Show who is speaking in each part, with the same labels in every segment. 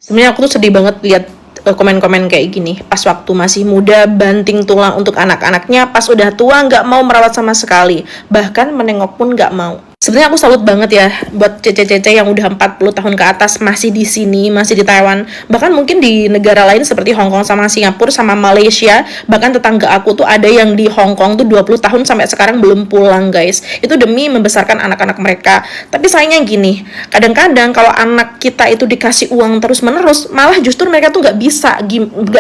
Speaker 1: Sebenarnya aku tuh sedih banget lihat komen-komen kayak gini. Pas waktu masih muda banting tulang untuk anak-anaknya, pas udah tua nggak mau merawat sama sekali. Bahkan menengok pun nggak mau. Sebenarnya aku salut banget ya buat cece-cece yang udah 40 tahun ke atas masih di sini, masih di Taiwan. Bahkan mungkin di negara lain seperti Hong Kong sama Singapura sama Malaysia, bahkan tetangga aku tuh ada yang di Hong Kong tuh 20 tahun sampai sekarang belum pulang, guys. Itu demi membesarkan anak-anak mereka. Tapi sayangnya gini, kadang-kadang kalau anak kita itu dikasih uang terus-menerus, malah justru mereka tuh nggak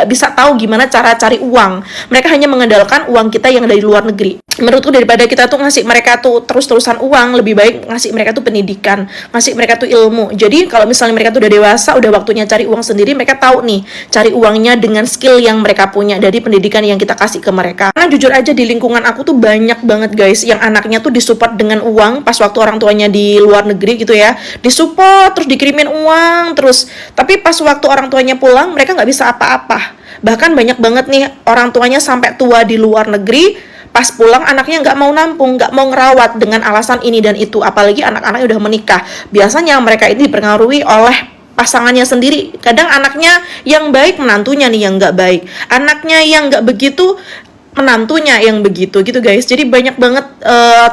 Speaker 1: bisa tahu gimana cara cari uang. Mereka hanya mengandalkan uang kita yang dari luar negeri. Menurutku daripada kita tuh ngasih mereka tuh terus-terusan uang, lebih baik ngasih mereka tuh pendidikan, ngasih mereka tuh ilmu. Jadi kalau misalnya mereka tuh udah dewasa, udah waktunya cari uang sendiri, mereka tahu nih cari uangnya dengan skill yang mereka punya dari pendidikan yang kita kasih ke mereka. Karena jujur aja di lingkungan aku tuh banyak banget guys yang anaknya tuh disupport dengan uang pas waktu orang tuanya di luar negeri gitu ya, disupport terus dikirimin uang terus, tapi pas waktu orang tuanya pulang mereka nggak bisa apa-apa. Bahkan banyak banget nih orang tuanya sampai tua di luar negeri, pas pulang anaknya nggak mau nampung, nggak mau ngerawat dengan alasan ini dan itu. Apalagi anak-anaknya udah menikah, biasanya mereka ini dipengaruhi oleh pasangannya sendiri. Kadang anaknya yang baik, menantunya nih yang nggak baik, anaknya yang nggak begitu, menantunya yang begitu gitu guys. Jadi banyak banget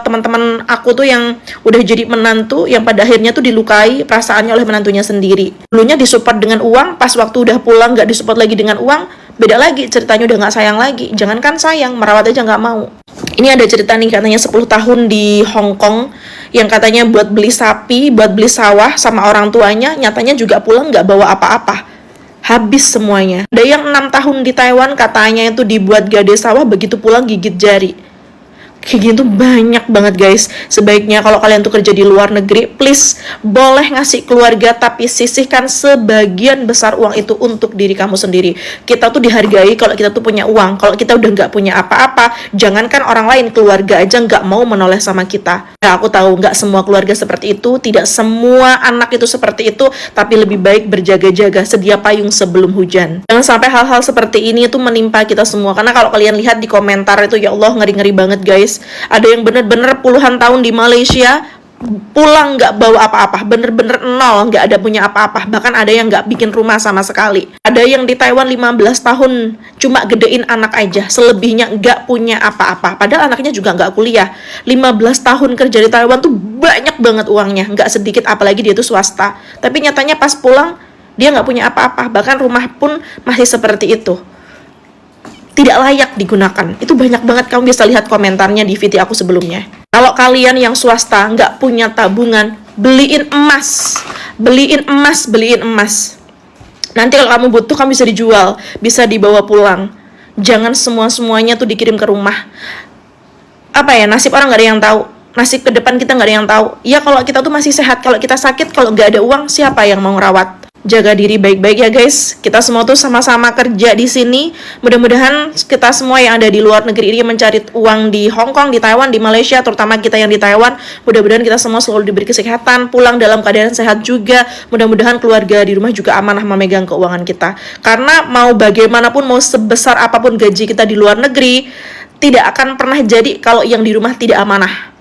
Speaker 1: teman-teman aku tuh yang udah jadi menantu yang pada akhirnya tuh dilukai perasaannya oleh menantunya sendiri. Dulunya disupport dengan uang, pas waktu udah pulang nggak disupport lagi dengan uang, beda lagi ceritanya, udah nggak sayang lagi. Jangankan sayang, merawat aja nggak mau. Ini ada cerita nih, katanya 10 tahun di Hong Kong yang katanya buat beli sapi, buat beli sawah sama orang tuanya, nyatanya juga pulang nggak bawa apa-apa, habis semuanya. Ada yang 6 tahun di Taiwan, katanya itu dibuat gade sawah, begitu pulang gigit jari. Kayak gitu banyak banget guys. Sebaiknya kalau kalian tuh kerja di luar negeri, please boleh ngasih keluarga, tapi sisihkan sebagian besar uang itu untuk diri kamu sendiri. Kita tuh dihargai kalau kita tuh punya uang. Kalau kita udah nggak punya apa-apa, jangankan orang lain, keluarga aja nggak mau menoleh sama kita. Nah, aku tahu nggak semua keluarga seperti itu, tidak semua anak itu seperti itu, tapi lebih baik berjaga-jaga, sedia payung sebelum hujan. Jangan sampai hal-hal seperti ini itu menimpa kita semua. Karena kalau kalian lihat di komentar itu, ya Allah, ngeri-ngeri banget guys. Ada yang bener-bener puluhan tahun di Malaysia, pulang nggak bawa apa-apa, bener-bener nol, nggak ada punya apa-apa. Bahkan ada yang nggak bikin rumah sama sekali. Ada yang di Taiwan 15 tahun cuma gedein anak aja, selebihnya nggak punya apa-apa. Padahal anaknya juga nggak kuliah. 15 tahun kerja di Taiwan tuh banyak banget uangnya, nggak sedikit, apalagi dia tuh swasta. Tapi nyatanya pas pulang dia nggak punya apa-apa, bahkan rumah pun masih seperti itu, tidak layak digunakan. Itu banyak banget, kamu bisa lihat komentarnya di video aku sebelumnya. Kalau kalian yang swasta nggak punya tabungan, beliin emas, beliin emas, beliin emas. Nanti kalau kamu butuh, kamu bisa dijual, bisa dibawa pulang. Jangan semua-semuanya tuh dikirim ke rumah. Apa ya, nasib orang nggak ada yang tahu. Nasib ke depan kita nggak ada yang tahu. Ya kalau kita tuh masih sehat, kalau kita sakit, kalau nggak ada uang, siapa yang mau ngerawat? Jaga diri baik-baik ya guys. Kita semua tuh sama-sama kerja di sini. Mudah-mudahan kita semua yang ada di luar negeri ini mencari uang di Hong Kong, di Taiwan, di Malaysia, terutama kita yang di Taiwan. Mudah-mudahan kita semua selalu diberi kesehatan, pulang dalam keadaan sehat juga. Mudah-mudahan keluarga di rumah juga amanah memegang keuangan kita. Karena mau bagaimanapun, mau sebesar apapun gaji kita di luar negeri, tidak akan pernah jadi kalau yang di rumah tidak amanah.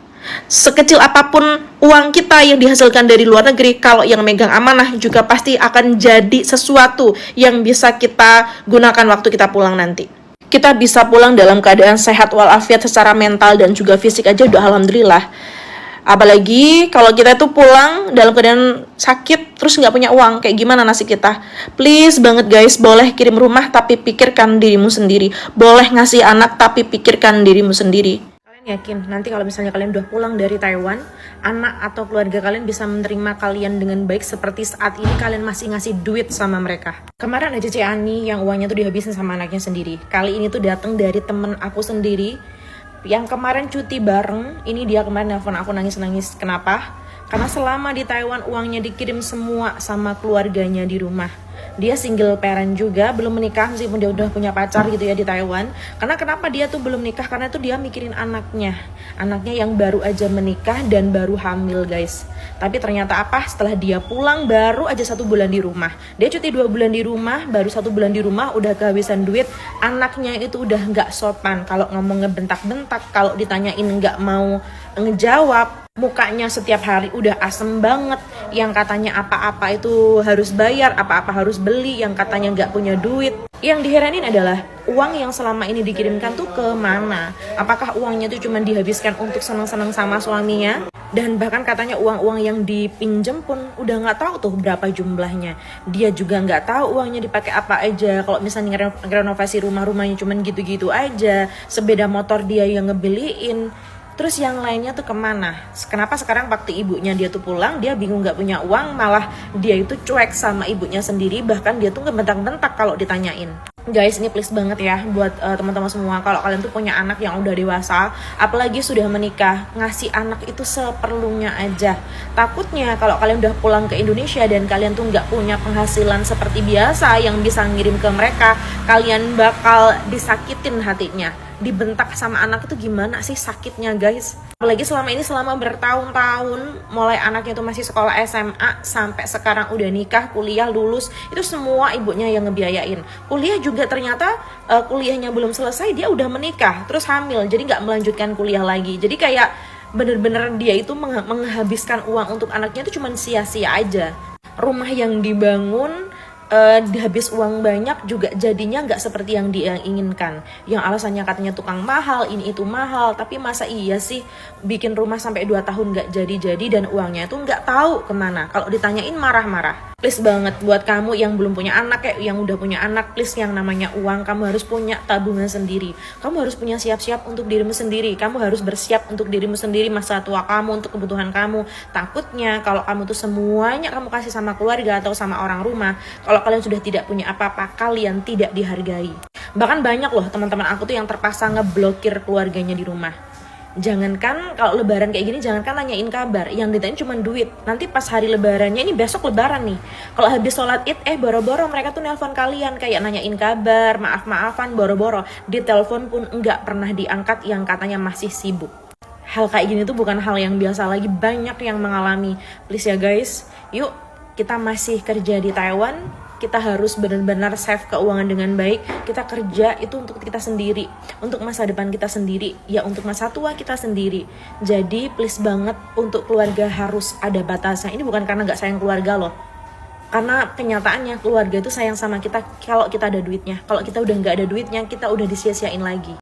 Speaker 1: Sekecil apapun uang kita yang dihasilkan dari luar negeri, kalau yang megang amanah juga pasti akan jadi sesuatu yang bisa kita gunakan waktu kita pulang nanti. Kita bisa pulang dalam keadaan sehat walafiat secara mental dan juga fisik aja udah alhamdulillah. Apalagi kalau kita itu pulang dalam keadaan sakit terus nggak punya uang, kayak gimana nasib kita? Please banget guys, boleh kirim rumah tapi pikirkan dirimu sendiri. Boleh ngasih anak tapi pikirkan dirimu sendiri. Yakin nanti kalau misalnya kalian udah pulang dari Taiwan, anak atau keluarga kalian bisa menerima kalian dengan baik seperti saat ini kalian masih ngasih duit sama mereka. Kemarin ada Cece Ani yang uangnya tuh dihabisin sama anaknya sendiri. Kali ini tuh datang dari temen aku sendiri yang kemarin cuti bareng. Ini dia kemarin nelfon aku nangis-nangis. Kenapa? Karena selama di Taiwan uangnya dikirim semua sama keluarganya di rumah. Dia single parent juga, belum menikah meskipun dia udah punya pacar gitu ya di Taiwan. Karena kenapa dia tuh belum nikah? Karena itu dia mikirin anaknya. Anaknya yang baru aja menikah dan baru hamil guys. Tapi ternyata apa? Setelah dia pulang baru aja 1 bulan di rumah. Dia cuti 2 bulan di rumah, baru 1 bulan di rumah udah kehabisan duit. Anaknya itu udah nggak sopan. Kalau ngomong ngebentak-bentak, kalau ditanyain nggak mau ngejawab. Mukanya setiap hari udah asem banget. yang katanya apa-apa itu harus bayar, apa-apa harus beli, yang katanya nggak punya duit. Yang diheranin adalah uang yang selama ini dikirimkan tuh ke mana? Apakah uangnya tuh cuma dihabiskan untuk senang-senang sama suaminya? Dan bahkan katanya uang-uang yang dipinjam pun udah nggak tahu tuh berapa jumlahnya. Dia juga nggak tahu uangnya dipakai apa aja. Kalau misalnya renovasi rumahnya cuman gitu-gitu aja. Sepeda motor dia yang ngebeliin. Terus yang lainnya tuh kemana? Kenapa sekarang waktu ibunya dia tuh pulang, dia bingung gak punya uang, malah dia itu cuek sama ibunya sendiri, bahkan dia tuh ngebentak-bentak kalau ditanyain. Guys, ini please banget ya buat teman-teman semua, kalau kalian tuh punya anak yang udah dewasa, apalagi sudah menikah, ngasih anak itu seperlunya aja. Takutnya kalau kalian udah pulang ke Indonesia dan kalian tuh nggak punya penghasilan seperti biasa yang bisa ngirim ke mereka, kalian bakal disakitin hatinya. Dibentak sama anak itu gimana sih sakitnya, guys? Apalagi selama bertahun-tahun, mulai anaknya tuh masih sekolah SMA sampai sekarang udah nikah, kuliah, lulus, itu semua ibunya yang ngebiayain. Kuliah juga ternyata kuliahnya belum selesai, dia udah menikah, terus hamil, jadi nggak melanjutkan kuliah lagi. Jadi kayak bener-bener dia itu menghabiskan uang untuk anaknya itu cuma sia-sia aja. Rumah yang dibangun, habis uang banyak juga jadinya nggak seperti yang dia inginkan. Yang alasannya katanya tukang mahal, ini itu mahal. Tapi masa iya sih bikin rumah sampai 2 tahun nggak jadi-jadi dan uangnya itu nggak tahu kemana. Kalau ditanyain marah-marah. Please banget buat kamu yang belum punya anak, kayak yang udah punya anak, please, yang namanya uang kamu harus punya tabungan sendiri. Kamu harus punya siap-siap untuk dirimu sendiri. Kamu harus bersiap untuk dirimu sendiri masa tua kamu, untuk kebutuhan kamu. Takutnya kalau kamu tuh semuanya kamu kasih sama keluarga atau sama orang rumah, kalau kalian sudah tidak punya apa-apa, kalian tidak dihargai. Bahkan banyak loh teman-teman aku tuh yang terpaksa ngeblokir keluarganya di rumah. Jangankan kalau lebaran kayak gini, jangankan nanyain kabar, yang ditanyain cuma duit. Nanti pas hari lebarannya, ini besok lebaran nih, kalau habis sholat id, boro-boro mereka tuh nelpon kalian kayak nanyain kabar, maaf-maafan, boro-boro. Di telepon pun nggak pernah diangkat, yang katanya masih sibuk. Hal kayak gini tuh bukan hal yang biasa lagi, banyak yang mengalami. Please ya guys, yuk kita masih kerja di Taiwan, kita harus benar-benar save keuangan dengan baik. Kita kerja itu untuk kita sendiri, untuk masa depan kita sendiri, ya untuk masa tua kita sendiri. Jadi please banget, untuk keluarga harus ada batasnya. Ini bukan karena gak sayang keluarga loh, karena kenyataannya keluarga itu sayang sama kita kalau kita ada duitnya. Kalau kita udah gak ada duitnya, kita udah disia-siain lagi.